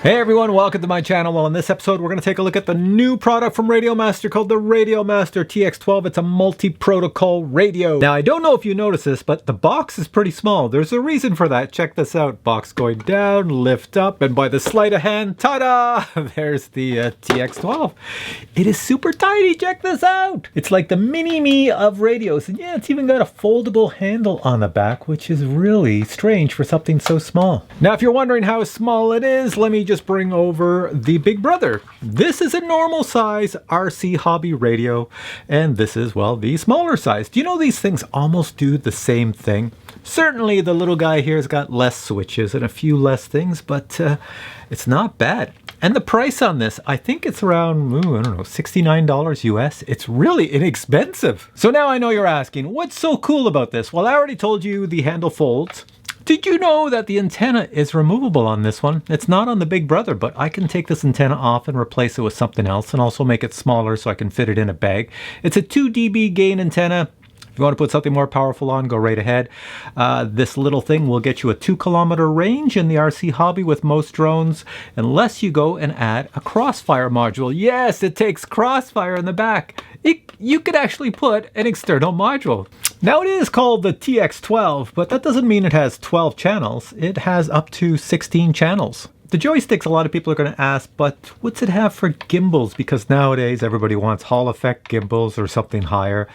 Hey everyone, welcome to my channel. Well, in this episode, we're going to take a look at the new product from Radiomaster called the Radiomaster TX12. It's a multi-protocol radio. Now, I don't know if you noticed this, but the box is pretty small. There's a reason for that. Check this out. Box going down, lift up, and by the sleight of hand, ta-da! There's the TX12. It is super tiny. Check this out. It's like the mini-me of radios. And yeah, it's even got a foldable handle on the back, which is really strange for something so small. Now, if you're wondering how small it is, let me just bring over the big brother. This is a normal size RC hobby radio, and this is, well, the smaller size. Do you know these things almost do the same thing? Certainly the little guy here has got less switches and a few less things, but it's not bad. And the price on this, I think it's around, I don't know, $69 US. It's really inexpensive. So now I know you're asking, what's so cool about this? Well, I already told you the handle folds. Did you know that the antenna is removable on this one? It's not on the big brother, but I can take this antenna off and replace it with something else and also make it smaller so I can fit it in a bag. It's a 2 dB gain antenna. If you want to put something more powerful on, go right ahead. This little thing will get you a 2-kilometer range in the RC hobby with most drones, unless you go and add a crossfire module. Yes, it takes crossfire in the back. You could actually put an external module. Now, it is called the TX12, but that doesn't mean it has 12 channels. It has up to 16 channels. The joysticks, a lot of people are going to ask, but what's it have for gimbals? Because nowadays everybody wants Hall effect gimbals or something higher.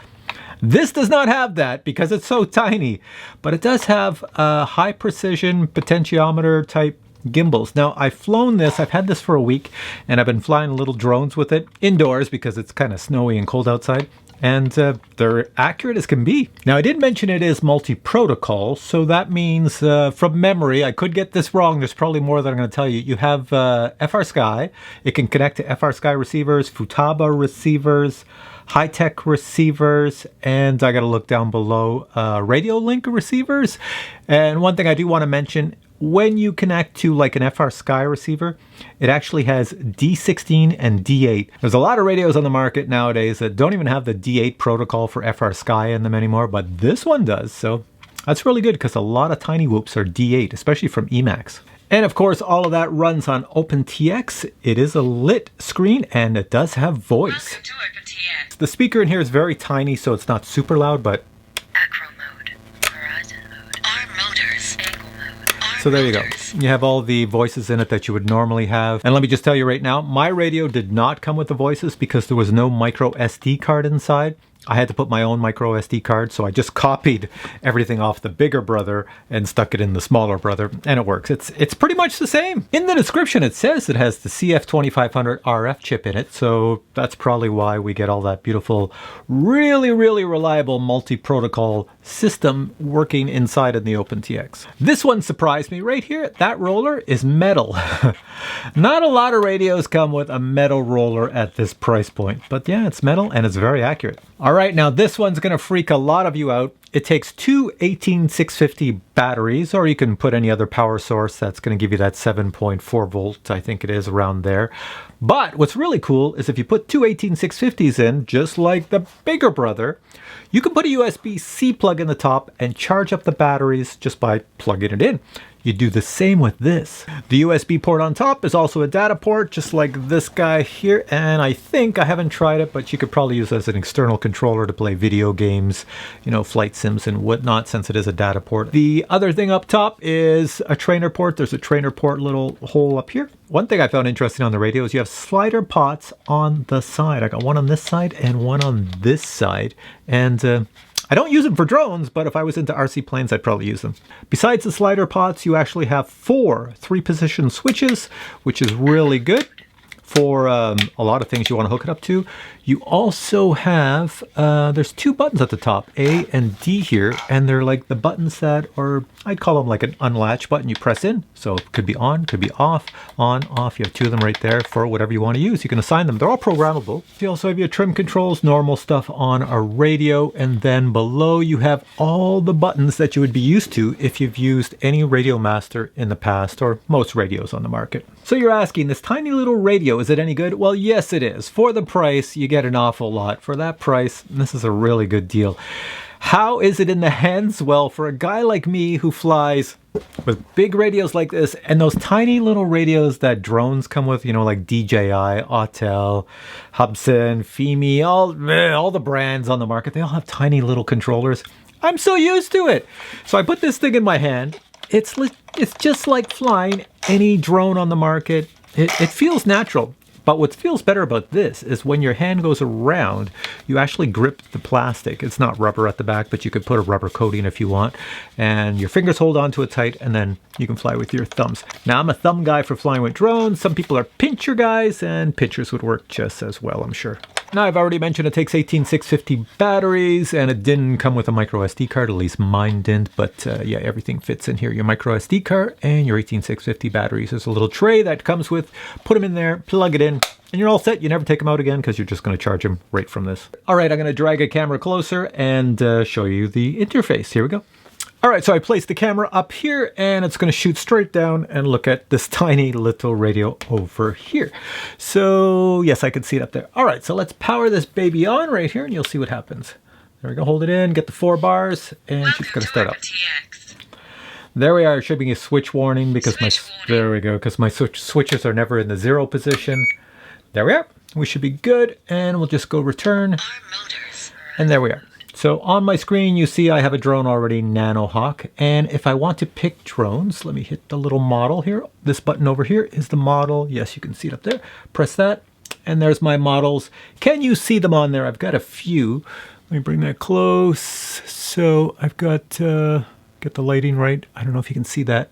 This does not have that because it's so tiny, but it does have a high precision potentiometer type gimbals. Now, I've flown this, I've had this for a week, and I've been flying little drones with it indoors because it's kind of snowy and cold outside. And they're accurate as can be. Now, I did mention it is multi-protocol, so that means from memory, I could get this wrong. There's probably more that I'm going to tell you. You have FrSky. It can connect to FrSky receivers, Futaba receivers, high-tech receivers, and I got to look down below, radio link receivers. And one thing I do want to mention, when you connect to like an FrSky receiver, it actually has D16 and D8. There's a lot of radios on the market nowadays that don't even have the D8 protocol for FrSky in them anymore, but this one does. So that's really good because a lot of tiny whoops are D8, especially from Emacs. And of course, all of that runs on OpenTX. It is a lit screen and it does have voice. Welcome to OpenTX. The speaker in here is very tiny, so it's not super loud, but Acro mode, horizon mode, arm motors, angle mode, arm so there you go. motors. You have all the voices in it that you would normally have. And let me just tell you right now, my radio did not come with the voices because there was no micro SD card inside. I had to put my own micro SD card, so I just copied everything off the bigger brother and stuck it in the smaller brother, and it works. It's pretty much the same. In the description, it says it has the CF2500 RF chip in it, so that's probably why we get all that beautiful, really, really reliable multi-protocol system working inside of the OpenTX. This one surprised me right here. That roller is metal. Not a lot of radios come with a metal roller at this price point, but yeah, it's metal and it's very accurate. All right, now this one's going to freak a lot of you out. It takes two 18650 batteries, or you can put any other power source that's going to give you that 7.4 volt, I think it is around there. But what's really cool is if you put two 18650s in, just like the bigger brother, you can put a USB-C plug in the top and charge up the batteries just by plugging it in. You do the same with this. The USB port on top is also a data port, just like this guy here. And I think, I haven't tried it, but you could probably use it as an external controller to play video games, you know, flight sims and whatnot, since it is a data port. The other thing up top is a trainer port. There's a trainer port little hole up here. One thing I found interesting on the radio is you have slider pots on the side. I got one on this side and one on this side. And I don't use them for drones, but if I was into RC planes, I'd probably use them. Besides the slider pots, you actually have 4 3-position switches, which is really good for a lot of things you want to hook it up to. You also have, there's two buttons at the top, A and D here, and they're like the buttons that are, I'd call them like an unlatch button you press in. So it could be on, could be off, on, off. You have two of them right there for whatever you want to use. You can assign them. They're all programmable. You also have your trim controls, normal stuff on a radio, and then below you have all the buttons that you would be used to if you've used any Radiomaster in the past, or most radios on the market. So you're asking, this tiny little radio, is it any good? Well, yes it is. For the price, you get an awful lot. For that price, this is a really good deal. How is it in the hands? Well, for a guy like me who flies with big radios like this, and those tiny little radios that drones come with, you know, like DJI, Autel, Hubsan, Fimi, all the brands on the market, they all have tiny little controllers. I'm so used to it. So I put this thing in my hand. It's just like flying any drone on the market. It feels natural. But what feels better about this is when your hand goes around, you actually grip the plastic. It's not rubber at the back, but you could put a rubber coating if you want. And your fingers hold onto it tight, and then you can fly with your thumbs. Now, I'm a thumb guy for flying with drones. Some people are pincher guys, and pinchers would work just as well, I'm sure. Now, I've already mentioned it takes 18650 batteries, and it didn't come with a micro SD card, at least mine didn't, but yeah, everything fits in here. Your micro SD card and your 18650 batteries. There's a little tray that comes with, put them in there, plug it in, and you're all set. You never take them out again because you're just going to charge them right from this. All right, I'm going to drag a camera closer and show you the interface. Here we go. All right, so I placed the camera up here, and it's going to shoot straight down and look at this tiny little radio over here. So yes, I can see it up there. All right, so let's power this baby on right here, and you'll see what happens. There we go. Hold it in, get the 4 bars, and she's going to start up. There we are. It should be a switch warning because there we go, because my switches are never in the 0 position. There we are. We should be good, and we'll just go return. And there we are. So on my screen, you see I have a drone already, Nanohawk. And if I want to pick drones, let me hit the little model here. This button over here is the model. Yes, you can see it up there. Press that, and there's my models. Can you see them on there? I've got a few. Let me bring that close. So I've got, get the lighting right. I don't know if you can see that.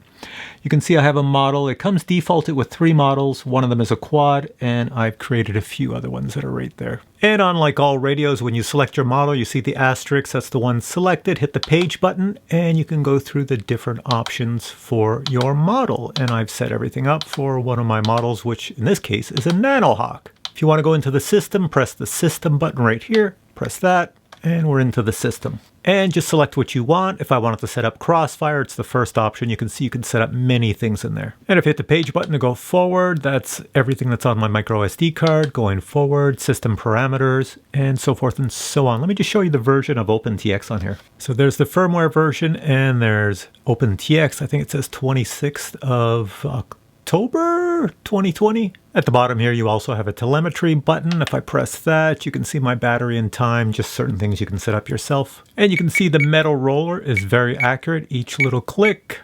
You can see I have a model. It comes defaulted with 3 models. One of them is a quad, and I've created a few other ones that are right there. And unlike all radios, when you select your model, you see the asterisk. That's the one selected. Hit the page button, and you can go through the different options for your model. And I've set everything up for one of my models, which in this case is a Nanohawk. If you want to go into the system, press the system button right here. Press that, and we're into the system. And just select what you want. If I wanted to set up crossfire, it's the first option. You can see you can set up many things in there. And if you hit the page button to go forward, that's everything that's on my micro SD card going forward, system parameters, and so forth and so on. Let me just show you the version of OpenTX on here. So there's the firmware version, and there's OpenTX. I think it says 26th of October 2020. At the bottom here, you also have a telemetry button. If I press that, you can see my battery and time, just certain things you can set up yourself. And you can see the metal roller is very accurate. Each little click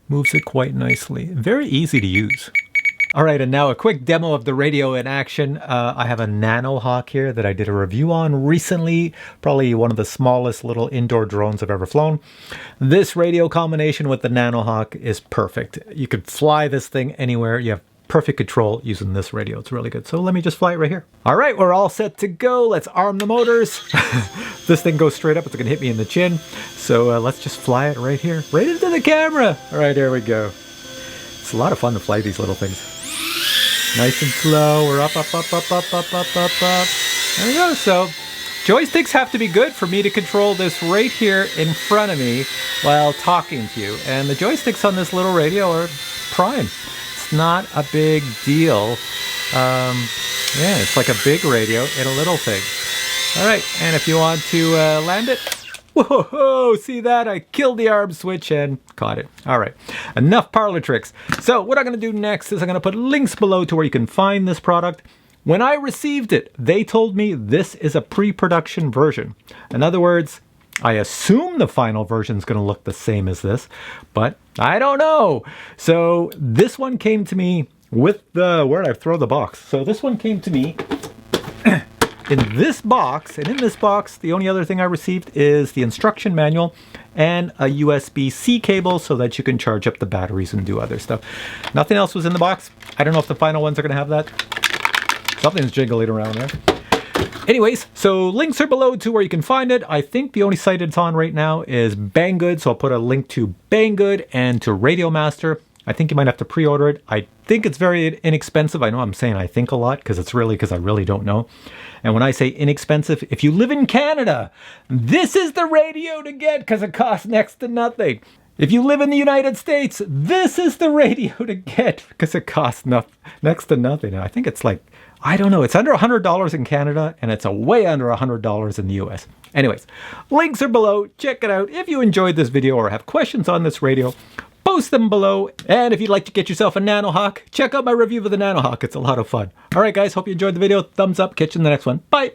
moves it quite nicely. Very easy to use. All right, and now a quick demo of the radio in action. I have a Nanohawk here that I did a review on recently. Probably one of the smallest little indoor drones I've ever flown. This radio combination with the Nanohawk is perfect. You could fly this thing anywhere. You have perfect control using this radio. It's really good. So let me just fly it right here. All right, we're all set to go. Let's arm the motors. This thing goes straight up. It's gonna hit me in the chin. So let's just fly it right here, right into the camera. All right, there we go. It's a lot of fun to fly these little things. Nice and slow. We're up, up, up, up, up, up, up, up, up. There we go. So joysticks have to be good for me to control this right here in front of me while talking to you. And the joysticks on this little radio are prime. Not a big deal. Yeah, it's like a big radio in a little thing. All right, and if you want to land it, whoa, see that? I killed the arm switch and caught it. All right, enough parlor tricks. So what I'm gonna do next is I'm gonna put links below to where you can find this product. When I received it, they told me this is a pre-production version. In other words, I assume the final version is going to look the same as this, but I don't know. So this one came to me with the, where did I throw the box? So this one came to me in this box, and in this box, the only other thing I received is the instruction manual and a USB-C cable so that you can charge up the batteries and do other stuff. Nothing else was in the box. I don't know if the final ones are going to have that. Something's jiggling around there. Anyways, so links are below to where you can find it. I think the only site it's on right now is Banggood, so I'll put a link to Banggood and to Radiomaster. I think you might have to pre-order it. I think it's very inexpensive. I know I'm saying I think a lot because I really don't know. And when I say inexpensive, if you live in Canada, this is the radio to get because it costs next to nothing. If you live in the United States, this is the radio to get because it costs next to nothing. And I think it's like, I don't know, it's under $100 in Canada and it's way under $100 in the US. Anyways, links are below. Check it out. If you enjoyed this video or have questions on this radio, post them below. And if you'd like to get yourself a Nanohawk, check out my review of the Nanohawk. It's a lot of fun. All right, guys, hope you enjoyed the video. Thumbs up. Catch you in the next one. Bye.